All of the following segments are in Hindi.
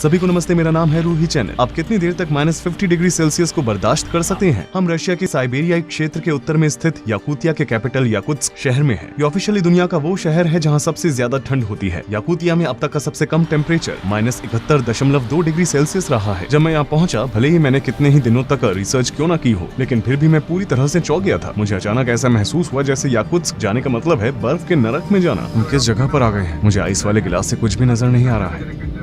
सभी को नमस्ते, मेरा नाम है रूही चैनल। आप कितनी देर तक -50 डिग्री सेल्सियस को बर्दाश्त कर सकते हैं? हम रशिया के साइबेरियाई क्षेत्र के उत्तर में स्थित याकुतिया के कैपिटल याकुत्स्क शहर में हैं। ये ऑफिशियली दुनिया का वो शहर है जहाँ सबसे ज्यादा ठंड होती है। याकुतिया में अब तक का सबसे कम टेम्परेचर -71.2 डिग्री सेल्सियस रहा है। जब मैं यहाँ पहुँचा, भले ही मैंने कितने ही दिनों तक रिसर्च क्यों न की हो, लेकिन फिर भी मैं पूरी तरह से चौंक गया था। मुझे अचानक ऐसा महसूस हुआ जैसे याकुत्स्क जाने का मतलब है बर्फ के नरक में जाना। हम किस जगह पर आ गए हैं? मुझे आइस वाले गिलास से कुछ भी नजर नहीं आ रहा है।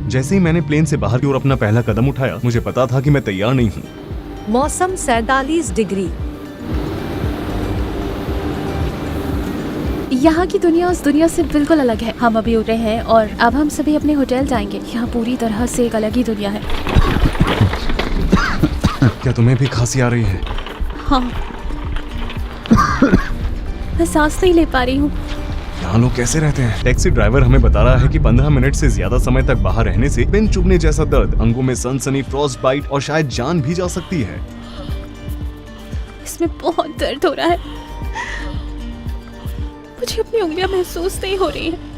जैसे ही मैंने प्लेन से बाहर की ओर अपना पहला कदम उठाया, मुझे पता था कि मैं तैयार नहीं हूँ। मौसम 47 डिग्री। यहाँ की दुनिया उस दुनिया से बिल्कुल अलग है। हम अभी उठ रहे हैं और अब हम सभी अपने होटल जाएंगे। यहाँ पूरी तरह से एक अलग ही दुनिया है। क्या तुम्हें भी खांसी आ रही है? हाँ, मैं सांस नहीं ले पा रही हूँ। यहाँ लोग कैसे रहते हैं? टैक्सी ड्राइवर हमें बता रहा है कि 15 मिनट से ज्यादा समय तक बाहर रहने से पिन चुभने जैसा दर्द, अंगों में सनसनी, फ्रॉस्ट बाइट और शायद जान भी जा सकती है। इसमें बहुत दर्द हो रहा है। मुझे अपनी उंगलियां महसूस नहीं हो रही है।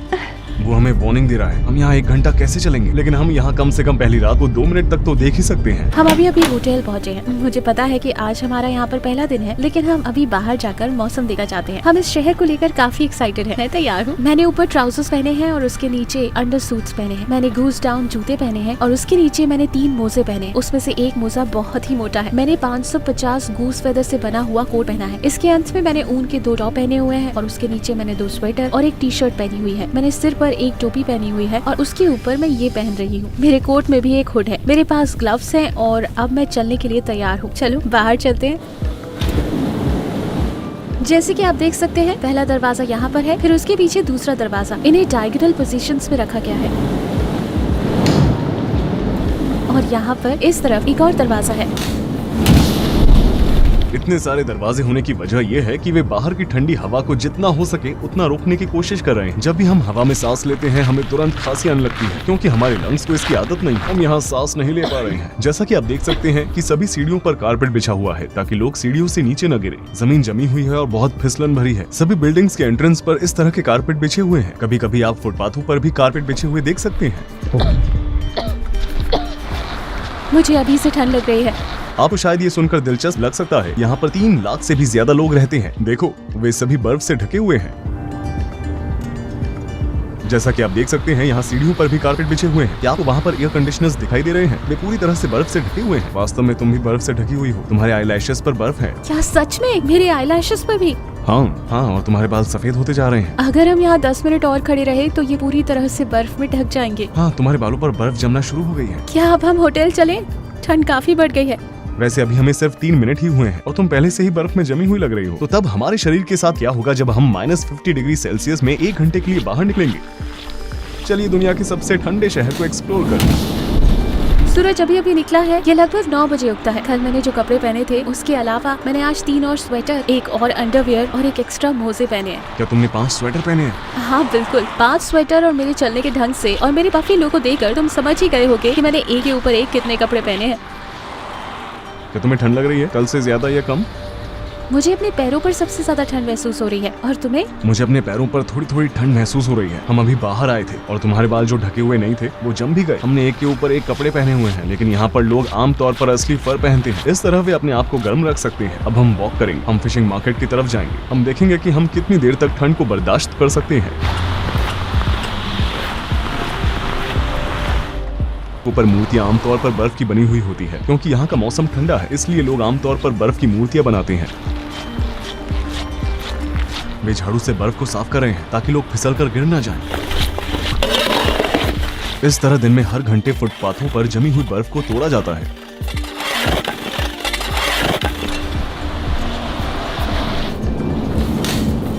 वो हमें वार्निंग दे रहा है। हम यहाँ 1 घंटा कैसे चलेंगे? लेकिन हम यहाँ कम से कम पहली रात को 2 मिनट तक तो देख ही सकते हैं। हम अभी होटल पहुँचे हैं। मुझे पता है कि आज हमारा यहाँ पर पहला दिन है, लेकिन हम अभी बाहर जाकर मौसम देखना चाहते हैं। हम इस शहर को लेकर काफी एक्साइटेड हैं। मैं तैयार हूँ। मैंने ऊपर ट्राउजर्स पहने हैं और उसके नीचे अंडर सूट्स पहने हैं। मैंने गूज डाउन जूते पहने हैं और उसके नीचे मैंने 3 मोजे पहने हैं। उसमें से एक मोजा बहुत ही मोटा है। मैंने 550 गूस फेदर से बना हुआ कोट पहना है। इसके अंत में मैंने ऊन के 2 टॉप पहने हुए हैं और उसके नीचे मैंने 2 स्वेटर और एक टी-शर्ट पहनी हुई है। मैंने सिर पर एक टोपी पहनी हुई है और उसके ऊपर मैं ये पहन रही हूँ। मेरे कोट में भी एक हुड है। मेरे पास ग्लव्स हैं और अब मैं चलने के लिए तैयार हूँ। चलो बाहर चलते हैं। जैसे कि आप देख सकते हैं, पहला दरवाजा यहाँ पर है, फिर उसके पीछे दूसरा दरवाजा। इन्हें डायगोनल पोजीशंस में रखा गया है और यहाँ पर इस तरफ एक और दरवाजा है। इतने सारे दरवाजे होने की वजह यह है कि वे बाहर की ठंडी हवा को जितना हो सके उतना रोकने की कोशिश कर रहे हैं। जब भी हम हवा में सांस लेते हैं, हमें तुरंत खांसी आने लगती है, क्योंकि हमारे लंग्स को इसकी आदत नहीं। हम यहाँ सांस नहीं ले पा रहे हैं। जैसा कि आप देख सकते हैं कि सभी सीढ़ियों पर कारपेट बिछा हुआ है ताकि लोग सीढ़ियों से नीचे न गिरे। जमीन जमी हुई है और बहुत फिसलन भरी है। सभी बिल्डिंग्स के एंट्रेंस पर इस तरह के कारपेट बिछे हुए हैं। कभी कभी आप फुटपाथों पर भी कारपेट बिछे हुए देख सकते हैं। मुझे अभी से ठंड लग रही है। आपको शायद ये सुनकर दिलचस्प लग सकता है, यहाँ पर 3 लाख से भी ज्यादा लोग रहते हैं। देखो, वे सभी बर्फ से ढके हुए हैं। जैसा कि आप देख सकते हैं, यहाँ सीढ़ियों पर भी कारपेट बिछे हुए हैं। क्या आपको वहाँ पर एयर कंडीशनर्स दिखाई दे रहे हैं? वे पूरी तरह से बर्फ से ढके हुए हैं। वास्तव में तुम भी बर्फ से ढकी हुई हो। तुम्हारे आईलैशेस पर बर्फ है। क्या सच में? मेरे आईलैशेस पर भी? हाँ, और तुम्हारे बाल सफेद होते जा रहे हैं। अगर हम यहाँ 10 मिनट और खड़े रहे तो ये पूरी तरह से बर्फ में ढक जाएंगे। हाँ, तुम्हारे बालों पर बर्फ जमना शुरू हो गई है। क्या अब हम होटल चलें? ठंड काफी बढ़ गई है। वैसे अभी हमें सिर्फ 3 मिनट ही हुए हैं और तुम पहले से ही बर्फ में जमी हुई लग रही हो। तो तब हमारे शरीर के साथ क्या होगा जब हम -50 डिग्री सेल्सियस में 1 घंटे के लिए बाहर निकलेंगे? चलिए दुनिया के सबसे ठंडे शहर को एक्सप्लोर करें। सूरज अभी निकला है। ये लगभग 9 बजे उगता है। कल मैंने जो कपड़े पहने थे उसके अलावा मैंने आज 3 और स्वेटर, एक और अंडरवियर और एक एक्स्ट्रा मोजे पहने हैं। क्या तुमने 5 स्वेटर पहने हैं? हाँ बिल्कुल, 5 स्वेटर। और मेरे चलने के ढंग से और मेरे पफी लोगों को देखकर तुम समझ ही गए होगे कि मैंने एक के ऊपर एक कितने कपड़े पहने हैं। क्या तुम्हें ठंड लग रही है? कल से ज्यादा या कम? मुझे अपने पैरों पर सबसे ज्यादा ठंड महसूस हो रही है। और तुम्हें? मुझे अपने पैरों पर थोड़ी थोड़ी ठंड महसूस हो रही है। हम अभी बाहर आए थे और तुम्हारे बाल जो ढके हुए नहीं थे वो जम भी गए। हमने एक के ऊपर एक कपड़े पहने हुए हैं, लेकिन यहाँ पर लोग आमतौर पर असली फर पहनते हैं। इस तरह वे अपने आप को गर्म रख सकते हैं। अब हम वॉक करेंगे। हम फिशिंग मार्केट की तरफ जाएंगे। हम देखेंगे कि हम कितनी देर तक ठंड को बर्दाश्त कर सकते हैं। ऊपर मूर्तियां आमतौर पर बर्फ की बनी हुई होती है, क्योंकि यहाँ का मौसम ठंडा है, इसलिए लोग आमतौर पर बर्फ की मूर्तियां बनाते हैं। वे झाड़ू से बर्फ को साफ कर रहे हैं ताकि लोग फिसलकर गिर न जाएं। इस तरह दिन में हर घंटे फुटपाथों पर जमी हुई बर्फ को तोड़ा जाता है।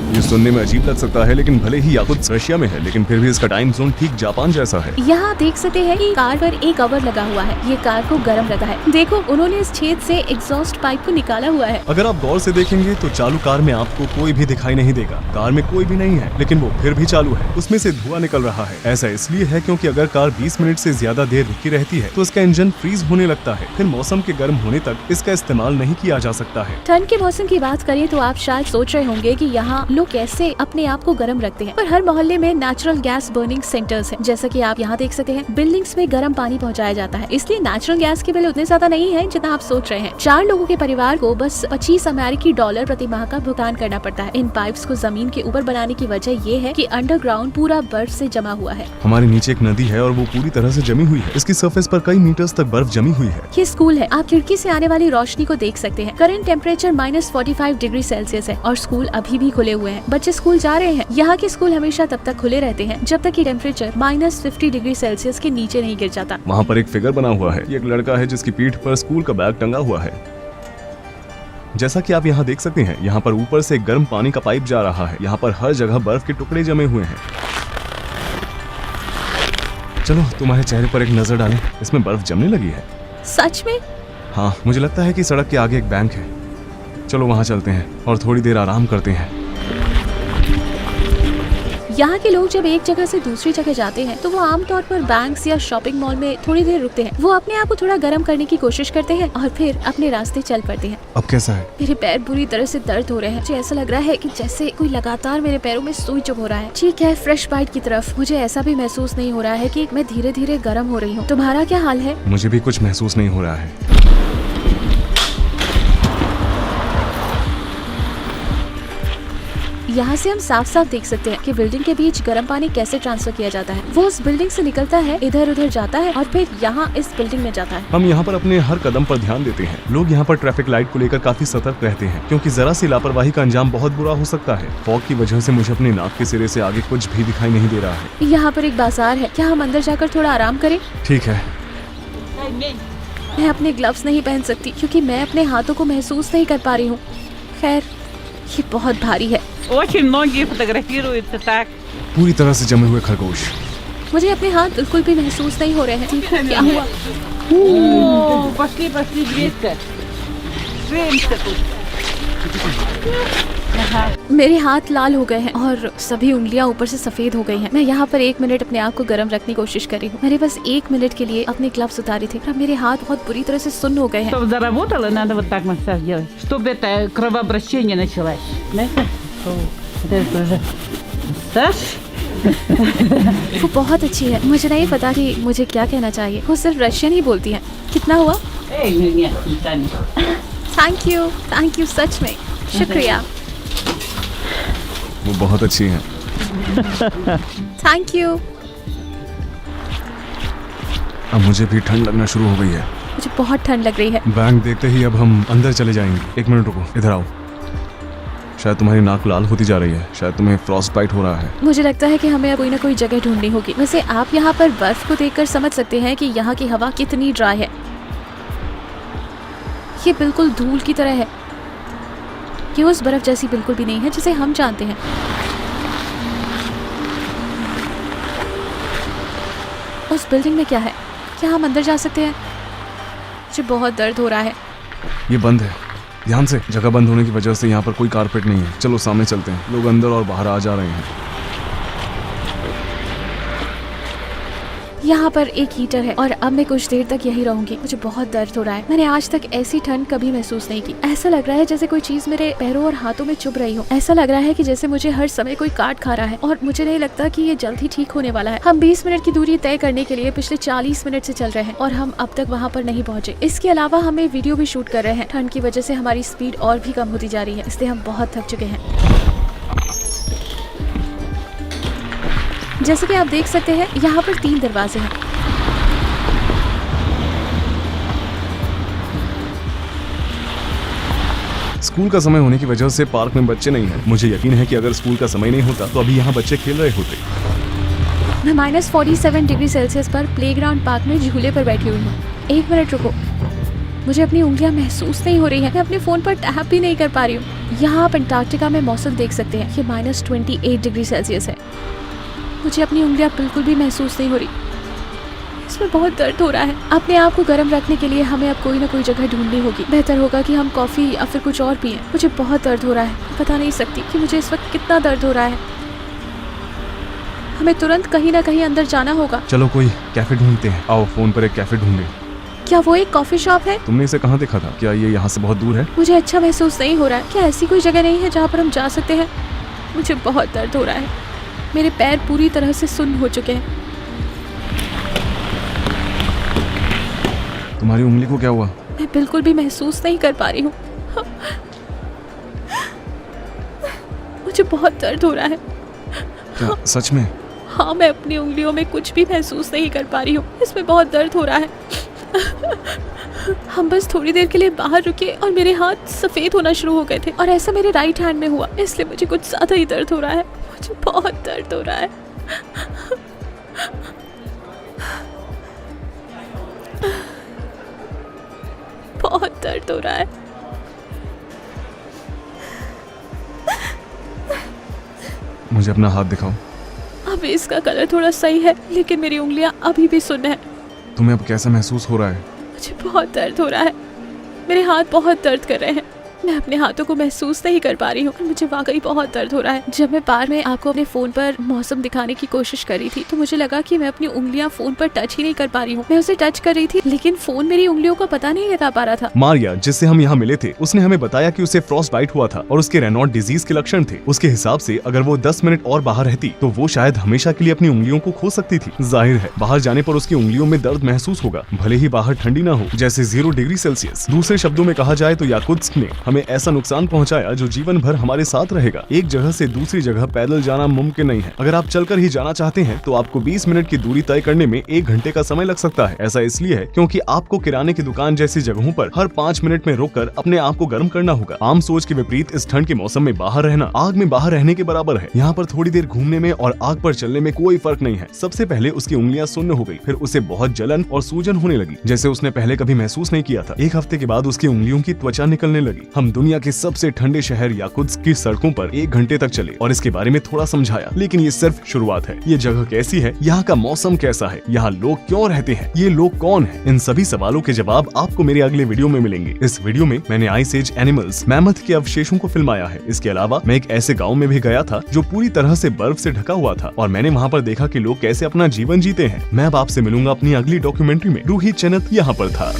ये सुनने में अजीब लग सकता है, लेकिन भले ही याकुत्स्क रशिया में है, लेकिन फिर भी इसका टाइम जोन ठीक जापान जैसा है। यहाँ देख सकते हैं कि कार पर एक कवर लगा हुआ है। ये कार को गर्म रखा है। देखो, उन्होंने इस छेद से एग्जॉस्ट पाइप को निकाला हुआ है। अगर आप गौर से देखेंगे तो चालू कार में आपको कोई भी दिखाई नहीं देगा। कार में कोई भी नहीं है, लेकिन वो फिर भी चालू है। उसमें से धुआं निकल रहा है। ऐसा इसलिए है क्योंकि अगर कार 20 मिनट से ज्यादा देर रुकी रहती है तो इसका इंजन फ्रीज होने लगता है। फिर मौसम के गर्म होने तक इसका इस्तेमाल नहीं किया जा सकता है। ठंड के मौसम की बात करें तो आप शायद सोच रहे होंगे कि यहाँ लोग कैसे अपने आप को गर्म रखते हैं। पर हर मोहल्ले में नेचुरल गैस बर्निंग सेंटर्स हैं। जैसा कि आप यहाँ देख सकते हैं, बिल्डिंग्स में गर्म पानी पहुँचाया जाता है, इसलिए नेचुरल गैस के बिल उतने ज्यादा नहीं है जितना आप सोच रहे हैं। 4 लोगों के परिवार को बस $25 प्रति माह का भुगतान करना पड़ता है। इन पाइप्स को जमीन के ऊपर बनाने की वजह ये है कि अंडरग्राउंड पूरा बर्फ से जमा हुआ है। हमारे नीचे एक नदी है और वो पूरी तरह से जमी हुई है। इसकी सरफेस पर कई मीटर्स तक बर्फ जमी हुई है। ये स्कूल है, आप खिड़की से आने वाली रोशनी को देख सकते हैं। करंट टेम्परेचर -45 डिग्री सेल्सियस है और स्कूल अभी भी खुले हुए हैं। बच्चे स्कूल जा रहे हैं। यहाँ के स्कूल हमेशा तब तक खुले रहते हैं जब तक कि टेम्परेचर -50 डिग्री सेल्सियस के नीचे नहीं गिर जाता। वहाँ पर एक फिगर बना हुआ है। ये एक लड़का है जिसकी पीठ पर स्कूल का बैग टंगा हुआ है। जैसा कि आप यहाँ देख सकते हैं, यहाँ पर ऊपर से गर्म पानी का पाइप जा रहा है। यहाँ पर हर जगह बर्फ के टुकड़े जमे हुए हैं। चलो तुम्हारे चेहरे पर एक नजर डालें, इसमें बर्फ जमने लगी है। सच में? हाँ, मुझे लगता है कि सड़क के आगे एक बैंक है। चलो वहाँ चलते हैं और थोड़ी देर आराम करते हैं। यहाँ के लोग जब एक जगह से दूसरी जगह जाते हैं तो वो आमतौर पर बैंक्स या शॉपिंग मॉल में थोड़ी देर रुकते हैं। वो अपने आप को थोड़ा गर्म करने की कोशिश करते हैं और फिर अपने रास्ते चल पड़ते हैं। अब कैसा है? मेरे पैर बुरी तरह से दर्द हो रहे हैं। मुझे ऐसा लग रहा है कि जैसे कोई लगातार मेरे पैरों में सुई चुभ हो रहा है। ठीक है, फ्रेश बाइट की तरफ। मुझे ऐसा भी महसूस नहीं हो रहा है कि मैं धीरे धीरे गर्म हो रही हूँ। तुम्हारा क्या हाल है? मुझे भी कुछ महसूस नहीं हो रहा है। यहाँ से हम साफ साफ देख सकते हैं कि बिल्डिंग के बीच गर्म पानी कैसे ट्रांसफर किया जाता है। वो उस बिल्डिंग से निकलता है, इधर उधर जाता है और फिर यहाँ इस बिल्डिंग में जाता है। हम यहाँ पर अपने हर कदम पर ध्यान देते हैं। लोग यहाँ पर ट्रैफिक लाइट को लेकर काफी सतर्क रहते हैं, क्योंकि जरा सी लापरवाही का अंजाम बहुत बुरा हो सकता है। फॉग की वजह से मुझे अपने नाक के सिरे से आगे कुछ भी दिखाई नहीं दे रहा है। यहाँ पर एक बाजार है, क्या हम अंदर जाकर थोड़ा आराम करें? ठीक है। मैं अपने ग्लव्स नहीं पहन सकती क्योंकि मैं अपने हाथों को महसूस नहीं कर पा रही हूँ। खैर, ये बहुत भारी है। Очень многие фотографируются так. पूरी तरह से जमे हुए खरगोश। मुझे अपने हाथ बिल्कुल भी महसूस नहीं हो रहे हैं। देखो क्या हुआ। О, пошли, Гречка. Женщина тут. मेरे हाथ लाल हो गए हैं और सभी उंगलियां ऊपर से सफेद हो गई हैं। मैं यहाँ पर 1 मिनट अपने आप को गर्म रखने की कोशिश कर रही हूँ। मैंने बस 1 मिनट के लिए अपने ग्लव्स उतारे थे। अब मेरे हाथ बहुत बुरी तरह से सुन्न हो गए हैं। Чтобы заработало, надо вот так массаж делать, чтобы это кровообращение началось. Знаете? Это уже массаж. वो बहुत अच्छी है। मुझे नहीं पता कि मुझे क्या कहना चाहिए। वो सिर्फ रशियन ही बोलती है। कितना हुआ? Эй, нет, не тянет. थैंक यू सच में शुक्रिया। वो बहुत अच्छी हैं। Thank you. अब मुझे भी ठंड लगना शुरू हो गई है। मुझे बहुत ठंड लग रही है। बैंक देखते ही अब हम अंदर चले जाएंगे। 1 मिनट रुको, इधर आओ। शायद तुम्हारी नाक लाल होती जा रही है। शायद तुम्हें फ्रॉस्ट बाइट हो रहा है। मुझे लगता है कि हमें कोई ना कोई जगह ढूंढनी होगी। वैसे आप यहाँ पर बर्फ को देखकर समझ सकते हैं कि यहाँ की हवा कितनी ड्राई है। ये बिल्कुल धूल की तरह है। ये उस बर्फ जैसी बिल्कुल भी नहीं है जिसे हम जानते हैं। उस बिल्डिंग में क्या है? क्या हम अंदर जा सकते हैं? मुझे बहुत दर्द हो रहा है। ये बंद है। ध्यान से। जगह बंद होने की वजह से यहाँ पर कोई कारपेट नहीं है। चलो सामने चलते हैं। लोग अंदर और बाहर आ जा रहे हैं। यहाँ पर एक हीटर है और अब मैं कुछ देर तक यही रहूंगी। मुझे बहुत दर्द हो रहा है। मैंने आज तक ऐसी ठंड कभी महसूस नहीं की। ऐसा लग रहा है जैसे कोई चीज मेरे पैरों और हाथों में चुभ रही हो। ऐसा लग रहा है कि जैसे मुझे हर समय कोई काट खा रहा है और मुझे नहीं लगता कि ये जल्द ही ठीक होने वाला है। हम 20 मिनट की दूरी तय करने के लिए पिछले 40 मिनट से चल रहे हैं और हम अब तक वहाँ पर नहीं पहुँचे। इसके अलावा हमें वीडियो भी शूट कर रहे हैं। ठंड की वजह से हमारी स्पीड और भी कम होती जा रही है, इसलिए हम बहुत थक चुके हैं। जैसे कि आप देख सकते हैं, यहाँ पर 3 दरवाजे हैं। स्कूल का समय होने की वजह से पार्क में बच्चे नहीं हैं। मुझे यकीन है कि अगर स्कूल का समय नहीं होता तो अभी यहाँ बच्चे खेल रहे होते। मैं -47 डिग्री सेल्सियस पर प्लेग्राउंड पार्क में झूले पर बैठी हुई हूँ। 1 मिनट रुको, मुझे अपनी उंगलियां महसूस नहीं हो रही है। मैं अपने फोन पर टैप भी नहीं कर पा रही हूँ। यहाँ आप अंटार्कटिका में मौसम देख सकते हैं। ये -28 डिग्री सेल्सियस है। मुझे अपनी उंगलियां बिल्कुल भी महसूस नहीं हो रही। इसमें बहुत दर्द हो रहा है। अपने आप को गर्म रखने के लिए हमें अब कोई ना कोई जगह ढूंढनी होगी। बेहतर होगा कि हम कॉफी या फिर कुछ और पिएं। मुझे बहुत दर्द हो रहा है। बता नहीं सकती कि मुझे इस वक्त कितना दर्द हो रहा है। हमें तुरंत कहीं ना कहीं अंदर जाना होगा। चलो कोई कैफे ढूंढते हैं। आओ फोन पर एक कैफे ढूंढे। क्या वो एक कॉफी शॉप है? तुमने इसे कहाँ देखा था? क्या ये यहाँ से बहुत दूर है? मुझे अच्छा महसूस नहीं हो रहा है। क्या ऐसी कोई जगह नहीं है जहाँ पर हम जा सकते हैं? मुझे बहुत दर्द हो रहा है। मेरे पैर पूरी तरह से सुन्न हो चुके हैं। तुम्हारी उंगली को क्या हुआ? मैं बिल्कुल भी महसूस नहीं कर पा रही हूँ। मुझे बहुत दर्द हो रहा है। क्या सच में? हाँ, मैं अपनी उंगलियों में कुछ भी महसूस नहीं कर पा रही हूँ। इसमें बहुत दर्द हो रहा है। हम बस थोड़ी देर के लिए बाहर रुके और मेरे हाथ सफ़ेद होना शुरू हो गए थे और ऐसा मेरे राइट हैंड में हुआ, इसलिए मुझे कुछ ज़्यादा ही दर्द हो रहा है। मुझे बहुत दर्द हो रहा है। बहुत दर्द हो रहा है। मुझे अपना हाथ दिखाओ। अभी इसका कलर थोड़ा सही है, लेकिन मेरी उंगलियां अभी भी सुन्न है। तुम्हें अब कैसा महसूस हो रहा है? मुझे बहुत दर्द हो रहा है। मेरे हाथ बहुत दर्द कर रहे हैं। मैं अपने हाथों को महसूस नहीं कर पा रही हूँ। मुझे वाकई बहुत दर्द हो रहा है। जब मैं बार में आपको अपने फोन पर मौसम दिखाने की कोशिश कर रही थी तो मुझे लगा कि मैं अपनी उंगलियां फोन पर टच ही नहीं कर पा रही हूँ। मैं उसे टच कर रही थी लेकिन फोन मेरी उंगलियों का पता नहीं लगा पा रहा था। मारिया, जिससे हम यहाँ मिले थे, उसने हमें बताया कि उसे फ्रॉस्ट बाइट हुआ था और उसके रेनॉल्ड डिजीज के लक्षण थे। उसके हिसाब से अगर वो 10 मिनट और बाहर रहती तो वो शायद हमेशा के लिए अपनी उंगलियों को खो सकती थी। जाहिर है बाहर जाने पर उसकी उंगलियों में दर्द महसूस होगा, भले ही बाहर ठंडी ना हो, जैसे 0 डिग्री सेल्सियस। दूसरे शब्दों में कहा जाए तो याकुत्स्क ने हमें ऐसा नुकसान पहुंचाया जो जीवन भर हमारे साथ रहेगा। एक जगह से दूसरी जगह पैदल जाना मुमकिन नहीं है। अगर आप चलकर ही जाना चाहते हैं तो आपको 20 मिनट की दूरी तय करने में 1 घंटे का समय लग सकता है। ऐसा इसलिए है क्योंकि आपको किराने की दुकान जैसी जगहों पर हर 5 मिनट में रुककर अपने आप को गर्म करना होगा। आम सोच के विपरीत इस ठंड के मौसम में बाहर रहना आग में बाहर रहने के बराबर है। यहाँ पर थोड़ी देर घूमने में और आग पर चलने में कोई फर्क नहीं है। सबसे पहले उसकी उंगलियां सुन्न हो गई, फिर उसे बहुत जलन और सूजन होने लगी जैसे उसने पहले कभी महसूस नहीं किया था। 1 हफ्ते के बाद उसकी उंगलियों की त्वचा निकलने लगी। हम दुनिया के सबसे ठंडे शहर याकुत्स्क की सड़कों पर 1 घंटे तक चले और इसके बारे में थोड़ा समझाया, लेकिन ये सिर्फ शुरुआत है। ये जगह कैसी है, यहाँ का मौसम कैसा है, यहाँ लोग क्यों रहते हैं, ये लोग कौन हैं, इन सभी सवालों के जवाब आपको मेरे अगले वीडियो में मिलेंगे। इस वीडियो में मैंने आइस एज एनिमल्स मैमथ के अवशेषों को फिल्माया है। इसके अलावा मैं एक ऐसे गाँव में भी गया था जो पूरी तरह से बर्फ से ढका हुआ था और मैंने वहाँ पर देखा कि लोग कैसे अपना जीवन जीते हैं। मैं अब आपसे मिलूंगा अपनी अगली डॉक्यूमेंट्री में। रूही चेनत यहाँ पर था।